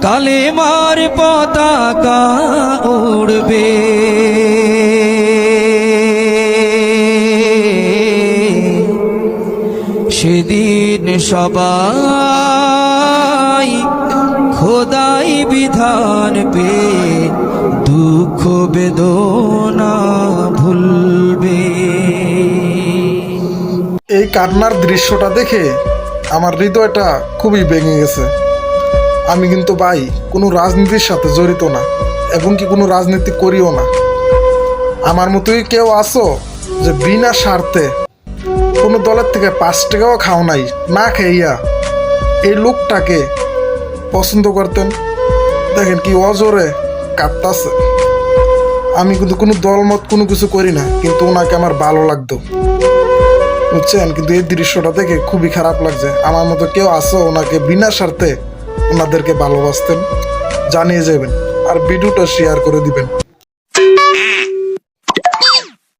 কালেমার পতাকা উড়বে। সেদিন সবাই খোদাই বিধান পে দুঃখ বেদনা ভুলবে। এই কান্নার দৃশ্যটা দেখে আমার হৃদয়টা খুবই ভেঙে গেছে। আমি কিন্তু ভাই কোনো রাজনীতির সাথে জড়িত না এবং কি কোনো রাজনীতি করিও না। আমার মতোই কেউ আসো যে বিনা স্বার্থে কোনো দলের থেকে 5 টাকাও খাও নাই না খাইয়া এই লোকটাকে পছন্দ করতেন। দেখেন কি অজরে কাঁদতাছে। আমি কিন্তু কোনো দলমত কোনো কিছু করি না, কিন্তু ওনাকে আমার ভালো লাগতো, বুঝছেন। কিন্তু এই দৃশ্যটা দেখে খুবই খারাপ লাগছে। আমার মতো কেউ আসো ওনাকে বিনা স্বার্থে ওনাদেরকে ভালোবাসতেন, জানিয়ে যাবেন আর ভিডিওটা শেয়ার করে দিবেন।